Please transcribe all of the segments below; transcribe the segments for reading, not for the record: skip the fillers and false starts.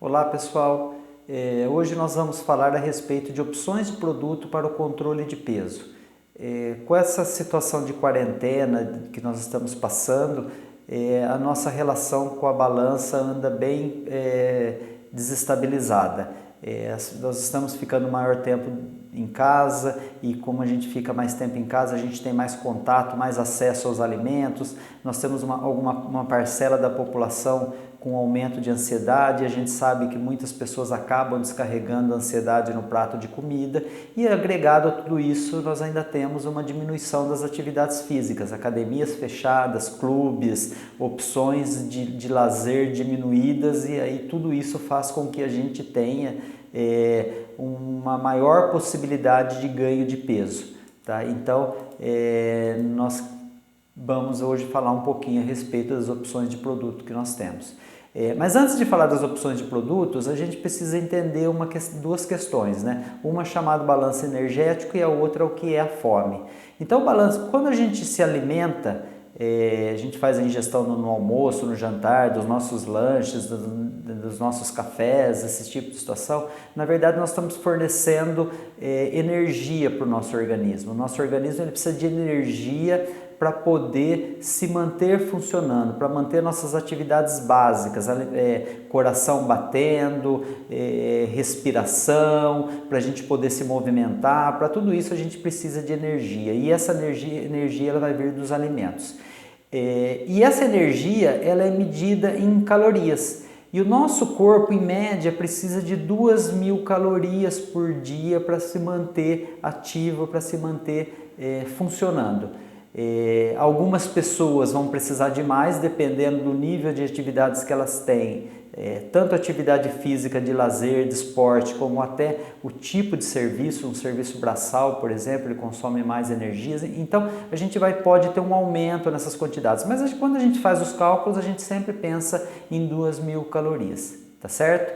Olá pessoal, hoje nós vamos falar a respeito de opções de produto para o controle de peso. Com essa situação de quarentena que nós estamos passando, a nossa relação com a balança anda bem desestabilizada. Nós estamos ficando maior tempo em casa e como a gente fica mais tempo em casa, a gente tem mais contato, mais acesso aos alimentos. Nós temos uma parcela da população com aumento de ansiedade. A gente sabe que muitas pessoas acabam descarregando a ansiedade no prato de comida e agregado a tudo isso, nós ainda temos uma diminuição das atividades físicas, academias fechadas, clubes, opções de lazer diminuídas e aí tudo isso faz com que a gente tenha uma maior possibilidade de ganho de peso, tá? Então, nós vamos hoje falar um pouquinho a respeito das opções de produto que nós temos. Mas antes de falar das opções de produtos, a gente precisa entender duas questões, né? Uma chamada balanço energético e a outra o que é a fome. Então, o balanço, quando a gente se alimenta, a gente faz a ingestão no almoço, no jantar, dos nossos lanches, dos nossos cafés, esse tipo de situação, na verdade nós estamos fornecendo energia para o nosso organismo. O nosso organismo ele precisa de energia para poder se manter funcionando, para manter nossas atividades básicas, coração batendo, respiração, para a gente poder se movimentar, para tudo isso a gente precisa de energia e essa energia ela vai vir dos alimentos. E essa energia ela é medida em calorias. E o nosso corpo, em média, precisa de 2.000 calorias por dia para se manter ativo, para se manter funcionando. Algumas pessoas vão precisar de mais, dependendo do nível de atividades que elas têm, tanto atividade física, de lazer, de esporte, como até o tipo de serviço. Um serviço braçal, por exemplo, ele consome mais energias, então a gente pode ter um aumento nessas quantidades, mas quando a gente faz os cálculos, a gente sempre pensa em 2.000 calorias, tá certo?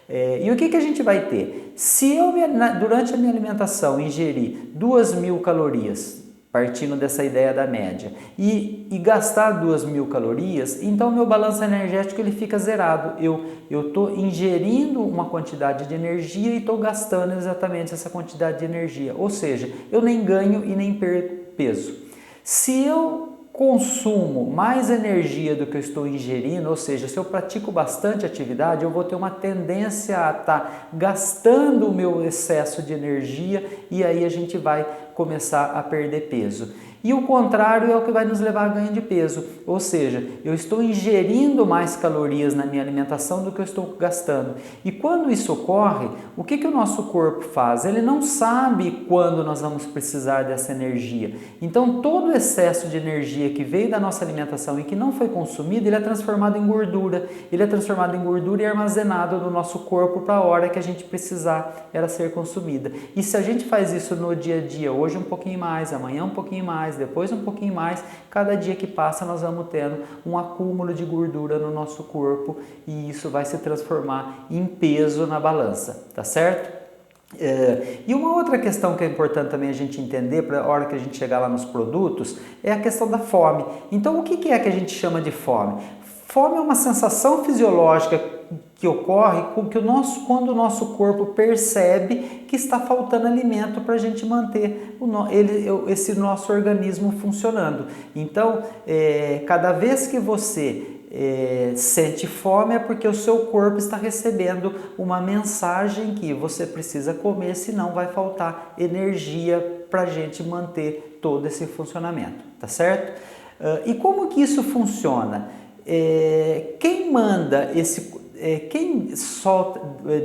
E o que a gente vai ter? Se eu, durante a minha alimentação, ingerir 2.000 calorias, partindo dessa ideia da média, e gastar 2.000 calorias, então meu balanço energético ele fica zerado. Eu estou ingerindo uma quantidade de energia e estou gastando exatamente essa quantidade de energia, ou seja, eu nem ganho e nem perco peso. Se eu consumo mais energia do que eu estou ingerindo, ou seja, se eu pratico bastante atividade, eu vou ter uma tendência a estar gastando o meu excesso de energia e aí a gente vai começar a perder peso. E o contrário é o que vai nos levar a ganho de peso, ou seja, eu estou ingerindo mais calorias na minha alimentação do que eu estou gastando. E quando isso ocorre, o que o nosso corpo faz? Ele não sabe quando nós vamos precisar dessa energia. Então todo o excesso de energia que veio da nossa alimentação e que não foi consumido, ele é transformado em gordura. Ele é transformado em gordura e armazenado no nosso corpo para a hora que a gente precisar ela ser consumida. E se a gente faz isso no dia a dia, hoje um pouquinho mais, amanhã um pouquinho mais, depois um pouquinho mais, cada dia que passa nós vamos tendo um acúmulo de gordura no nosso corpo e isso vai se transformar em peso na balança, tá certo? E uma outra questão que é importante também a gente entender para a hora que a gente chegar lá nos produtos é a questão da fome. Então o que é que a gente chama de fome? Fome é uma sensação fisiológica que ocorre quando o nosso corpo percebe que está faltando alimento para a gente manter esse nosso organismo funcionando. Então, cada vez que você sente fome é porque o seu corpo está recebendo uma mensagem que você precisa comer, senão vai faltar energia para a gente manter todo esse funcionamento, tá certo? E como que isso funciona? Quem manda quem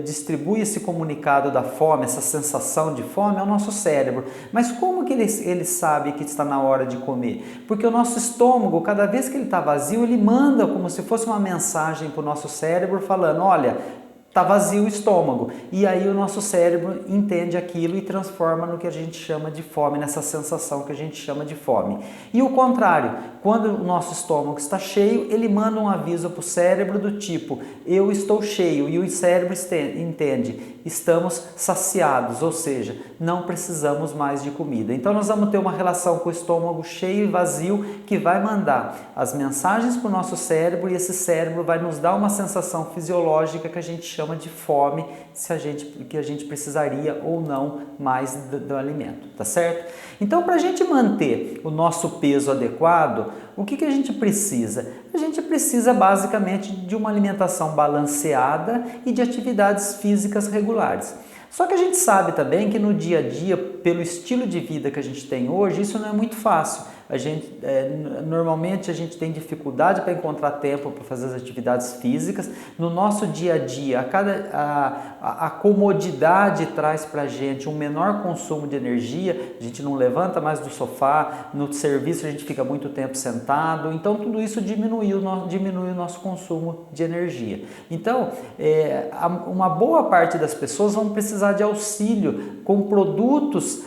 distribui esse comunicado da fome, essa sensação de fome, é o nosso cérebro. Mas como que ele sabe que está na hora de comer? Porque o nosso estômago, cada vez que ele está vazio, ele manda como se fosse uma mensagem para o nosso cérebro falando, olha, está vazio o estômago. E aí o nosso cérebro entende aquilo e transforma no que a gente chama de fome, nessa sensação que a gente chama de fome. E o contrário, quando o nosso estômago está cheio, ele manda um aviso para o cérebro do tipo, eu estou cheio, e o cérebro entende, estamos saciados, ou seja, não precisamos mais de comida. Então nós vamos ter uma relação com o estômago cheio e vazio que vai mandar as mensagens para o nosso cérebro e esse cérebro vai nos dar uma sensação fisiológica que a gente chama chama de fome, que a gente precisaria ou não mais do alimento, tá certo? Então, para a gente manter o nosso peso adequado, o que a gente precisa? A gente precisa basicamente de uma alimentação balanceada e de atividades físicas regulares. Só que a gente sabe também que no dia a dia, pelo estilo de vida que a gente tem hoje, isso não é muito fácil. Normalmente a gente tem dificuldade para encontrar tempo para fazer as atividades físicas. No nosso dia a dia, a comodidade traz para a gente um menor consumo de energia, a gente não levanta mais do sofá, no serviço a gente fica muito tempo sentado, então tudo isso diminui o nosso consumo de energia. Então, uma boa parte das pessoas vão precisar de auxílio com produtos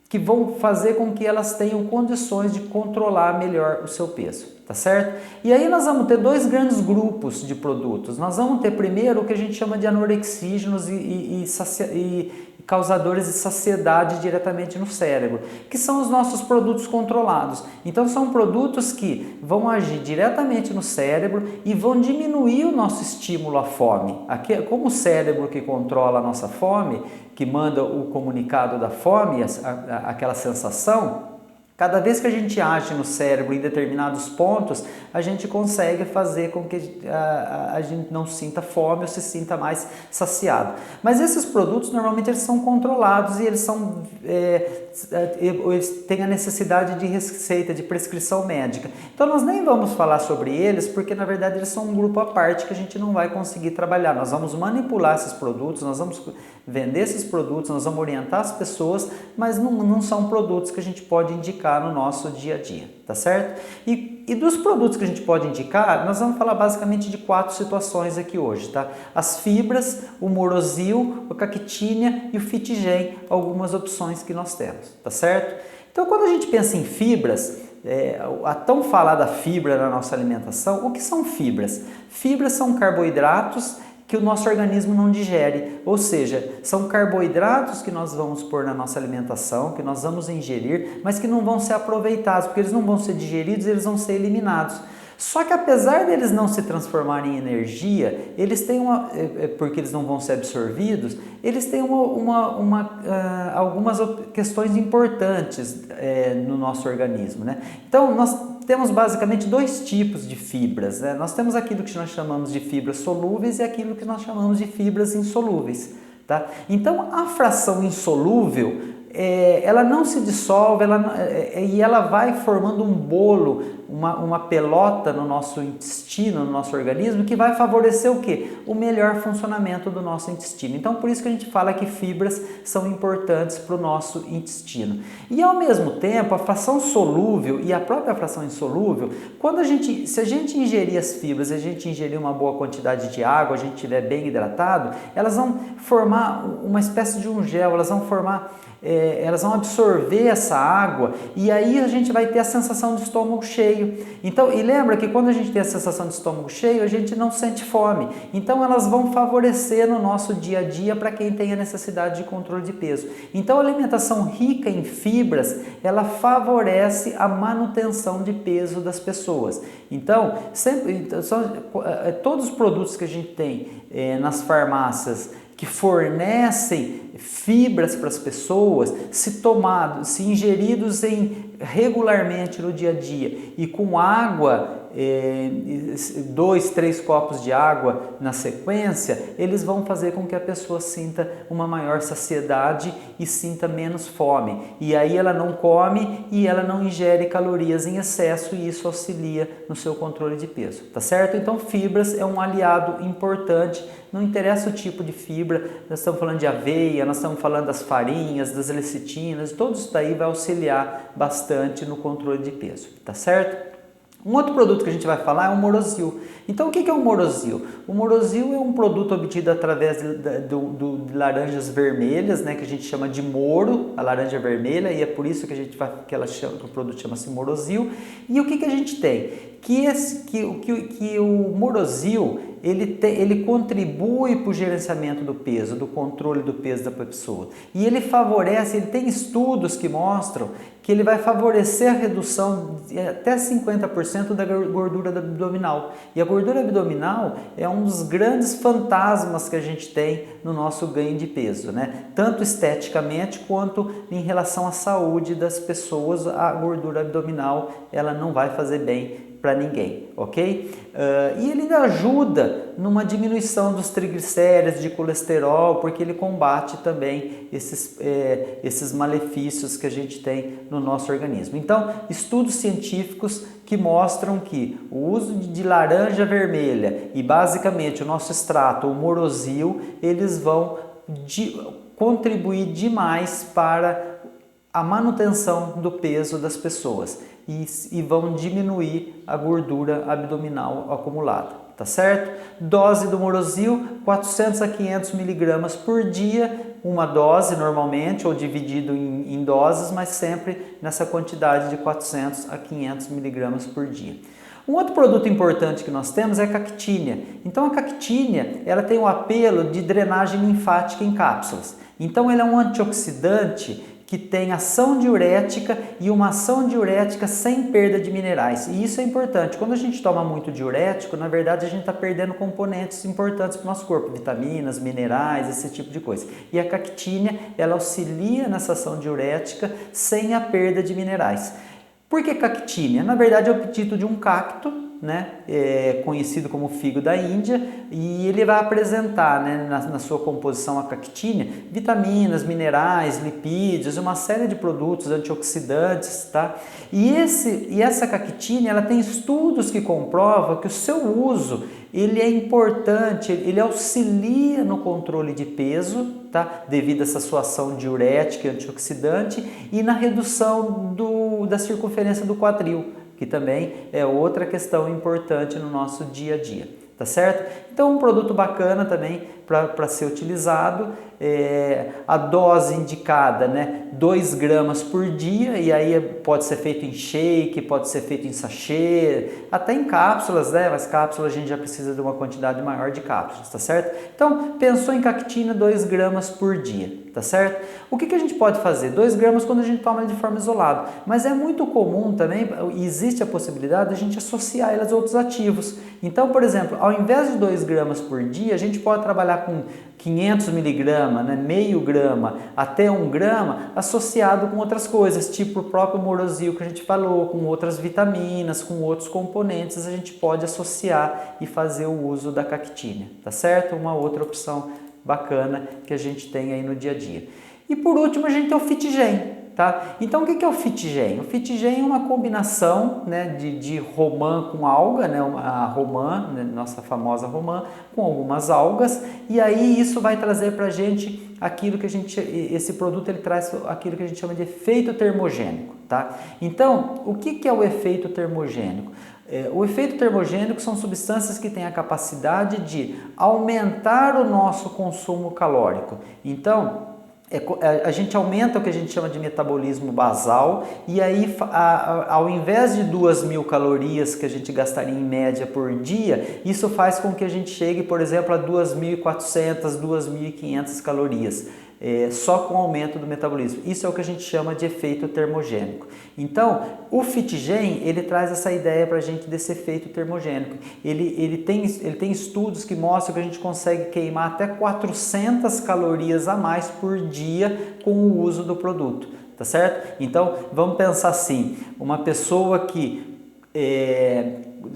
que vão fazer com que elas tenham condições de controlar melhor o seu peso, tá certo? E aí nós vamos ter dois grandes grupos de produtos. Nós vamos ter primeiro o que a gente chama de anorexígenos e causadores de saciedade diretamente no cérebro, que são os nossos produtos controlados. Então são produtos que vão agir diretamente no cérebro e vão diminuir o nosso estímulo à fome. Como o cérebro que controla a nossa fome, que manda o comunicado da fome, aquela sensação, cada vez que a gente age no cérebro em determinados pontos, a gente consegue fazer com que a gente não sinta fome ou se sinta mais saciado. Mas esses produtos, normalmente, eles são controlados e eles têm a necessidade de receita, de prescrição médica. Então, nós nem vamos falar sobre eles, porque, na verdade, eles são um grupo à parte que a gente não vai conseguir trabalhar. Nós vamos manipular esses produtos, nós vamos vender esses produtos, nós vamos orientar as pessoas, mas não são produtos que a gente pode indicar no nosso dia a dia, tá certo? E dos produtos que a gente pode indicar, nós vamos falar basicamente de 4 situações aqui hoje, tá? As fibras, o Morosil, a Cactinha e o Fitgen, algumas opções que nós temos, tá certo? Então, quando a gente pensa em fibras, a tão falada fibra na nossa alimentação, o que são fibras? Fibras são carboidratos que o nosso organismo não digere, ou seja, são carboidratos que nós vamos pôr na nossa alimentação, que nós vamos ingerir, mas que não vão ser aproveitados, porque eles não vão ser digeridos, eles vão ser eliminados. Só que apesar deles não se transformarem em energia, eles têm porque eles não vão ser absorvidos, eles têm algumas questões importantes no nosso organismo, né? Então, nós temos basicamente 2 tipos de fibras, né? Nós temos aquilo que nós chamamos de fibras solúveis e aquilo que nós chamamos de fibras insolúveis, tá? Então, a fração insolúvel, ela não se dissolve e ela vai formando um bolo, uma pelota no nosso intestino, no nosso organismo, que vai favorecer o quê? O melhor funcionamento do nosso intestino. Então, por isso que a gente fala que fibras são importantes para o nosso intestino. E, ao mesmo tempo, a fração solúvel e a própria fração insolúvel, se a gente ingerir as fibras, a gente ingerir uma boa quantidade de água, a gente estiver bem hidratado, elas vão formar uma espécie de um gel, elas vão absorver essa água e aí a gente vai ter a sensação de estômago cheio. Então, e lembra que quando a gente tem a sensação de estômago cheio, a gente não sente fome. Então, elas vão favorecer no nosso dia a dia para quem tem a necessidade de controle de peso. Então, a alimentação rica em fibras, ela favorece a manutenção de peso das pessoas. Então, todos os produtos que a gente tem nas farmácias que fornecem fibras para as pessoas, se ingeridos regularmente no dia a dia e com água, 2, 3 copos de água na sequência, eles vão fazer com que a pessoa sinta uma maior saciedade e sinta menos fome. E aí ela não come e ela não ingere calorias em excesso e isso auxilia no seu controle de peso, tá certo? Então, fibras é um aliado importante, não interessa o tipo de fibra, nós estamos falando de aveia, nós estamos falando das farinhas, das lecitinas, tudo isso daí vai auxiliar bastante no controle de peso, tá certo? Um outro produto que a gente vai falar é o Morosil. Então, o que é o Morosil? O Morosil é um produto obtido através de laranjas vermelhas, né, que a gente chama de moro, a laranja vermelha, e é por isso que o produto chama-se Morosil. E o que a gente tem? Que o Morosil, ele contribui para o gerenciamento do peso, do controle do peso da pessoa. E ele favorece, ele tem estudos que mostram que ele vai favorecer a redução de até 50% da gordura abdominal. E a gordura abdominal é um dos grandes fantasmas que a gente tem no nosso ganho de peso, né? Tanto esteticamente quanto em relação à saúde das pessoas, a gordura abdominal ela não vai fazer bem para ninguém, ok? E ele ajuda numa diminuição dos triglicéridos, de colesterol, porque ele combate também esses malefícios que a gente tem no nosso organismo. Então, estudos científicos que mostram que o uso de laranja vermelha e basicamente o nosso extrato, o morosil, eles vão contribuir demais para a manutenção do peso das pessoas e vão diminuir a gordura abdominal acumulada, tá certo? Dose do morosil, 400 a 500 miligramas por dia, uma dose normalmente, ou dividido em doses, mas sempre nessa quantidade de 400 a 500 miligramas por dia. Um outro produto importante que nós temos é a cactínia. Então a cactínia, ela tem um apelo de drenagem linfática em cápsulas. Então ele é um antioxidante que tem ação diurética e uma ação diurética sem perda de minerais. E isso é importante. Quando a gente toma muito diurético, na verdade a gente está perdendo componentes importantes para o nosso corpo, vitaminas, minerais, esse tipo de coisa. E a cactínia, ela auxilia nessa ação diurética sem a perda de minerais. Por que cactínia? Na verdade é o petito de um cacto, né, conhecido como figo da Índia, e ele vai apresentar, né, na sua composição a cactínia, vitaminas, minerais, lipídios, uma série de produtos antioxidantes, tá? E essa cactínia, ela tem estudos que comprovam que o seu uso, ele é importante, ele auxilia no controle de peso, tá? Devido a essa sua ação diurética e antioxidante, e na redução da circunferência do quadril, que também é outra questão importante no nosso dia a dia, tá certo? Então, um produto bacana também para ser utilizado, a dose indicada, né, 2 gramas por dia, e aí pode ser feito em shake, pode ser feito em sachê, até em cápsulas, né, mas cápsulas a gente já precisa de uma quantidade maior de cápsulas, tá certo? Então, pensou em cactina, 2 gramas por dia, tá certo? O que a gente pode fazer? 2 gramas quando a gente toma de forma isolada, mas é muito comum também, existe a possibilidade de a gente associar elas a outros ativos. Então, por exemplo, ao invés de 2 gramas por dia, a gente pode trabalhar com 500 miligramas, né, meio grama até 1 grama, associado com outras coisas, tipo o próprio morosil que a gente falou, com outras vitaminas, com outros componentes, a gente pode associar e fazer o uso da cactínia, tá certo? Uma outra opção bacana que a gente tem aí no dia a dia. E por último, a gente tem o Fitgen. Tá? Então, o que é o Fitgen? O Fitgen é uma combinação, né, de romã com alga, né, a romã, né, nossa famosa romã, com algumas algas, e aí isso vai trazer para a gente aquilo que esse produto ele traz aquilo que a gente chama de efeito termogênico. Tá? Então, o que é o efeito termogênico? O efeito termogênico são substâncias que têm a capacidade de aumentar o nosso consumo calórico. Então, a gente aumenta o que a gente chama de metabolismo basal, e aí ao invés de 2.000 calorias que a gente gastaria em média por dia, isso faz com que a gente chegue, por exemplo, a 2.400, 2.500 calorias. Só com o aumento do metabolismo. Isso é o que a gente chama de efeito termogênico. Então, o Fitgen, ele traz essa ideia para a gente desse efeito termogênico. Ele tem estudos que mostram que a gente consegue queimar até 400 calorias a mais por dia com o uso do produto, tá certo? Então, vamos pensar assim, uma pessoa que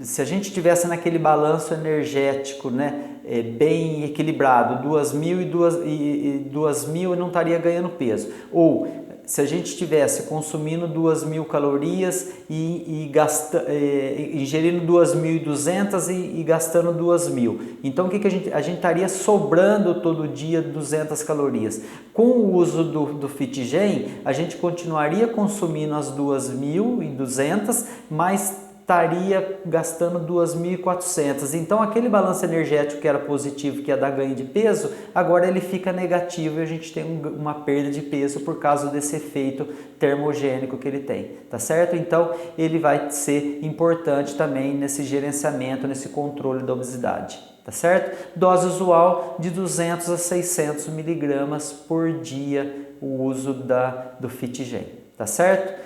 se a gente tivesse naquele balanço energético, né, bem equilibrado, 2.000 não estaria ganhando peso. Ou se a gente estivesse consumindo 2.000 calorias ingerindo 2.200 e gastando 2.000. Então, o que a gente estaria sobrando todo dia 200 calorias. Com o uso do Fitgen, a gente continuaria consumindo as 2.200, mas estaria gastando 2.400. Então aquele balanço energético que era positivo, que ia dar ganho de peso, agora ele fica negativo e a gente tem uma perda de peso por causa desse efeito termogênico que ele tem, tá certo? Então ele vai ser importante também nesse gerenciamento, nesse controle da obesidade, tá certo? Dose usual de 200 a 600 miligramas por dia o uso do FitGen, tá certo?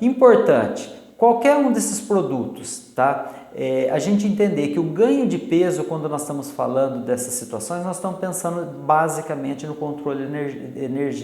Importante, qualquer um desses produtos, tá? A gente entender que o ganho de peso, quando nós estamos falando dessas situações, nós estamos pensando basicamente no controle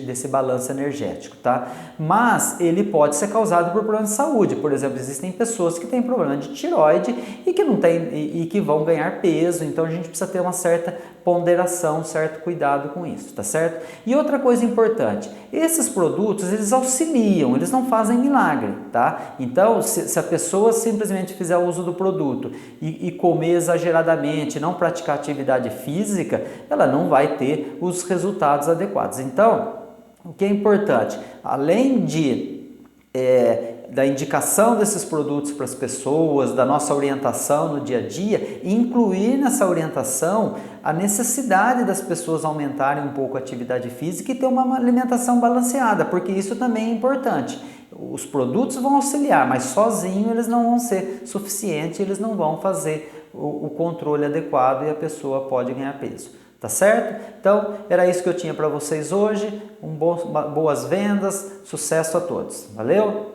desse balanço energético, tá? Mas ele pode ser causado por problemas de saúde. Por exemplo, existem pessoas que têm problema de tireoide e que não tem, e que vão ganhar peso, então a gente precisa ter uma certa ponderação, um certo cuidado com isso, tá certo? E outra coisa importante, esses produtos, eles auxiliam, eles não fazem milagre, tá? Então, se a pessoa simplesmente fizer uso do produto e comer exageradamente, não praticar atividade física, ela não vai ter os resultados adequados. Então, o que é importante, além da indicação desses produtos para as pessoas, da nossa orientação no dia a dia, incluir nessa orientação a necessidade das pessoas aumentarem um pouco a atividade física e ter uma alimentação balanceada, porque isso também é importante. Os produtos vão auxiliar, mas sozinhos eles não vão ser suficientes, eles não vão fazer o controle adequado e a pessoa pode ganhar peso. Tá certo? Então, era isso que eu tinha para vocês hoje. Boas vendas, sucesso a todos. Valeu?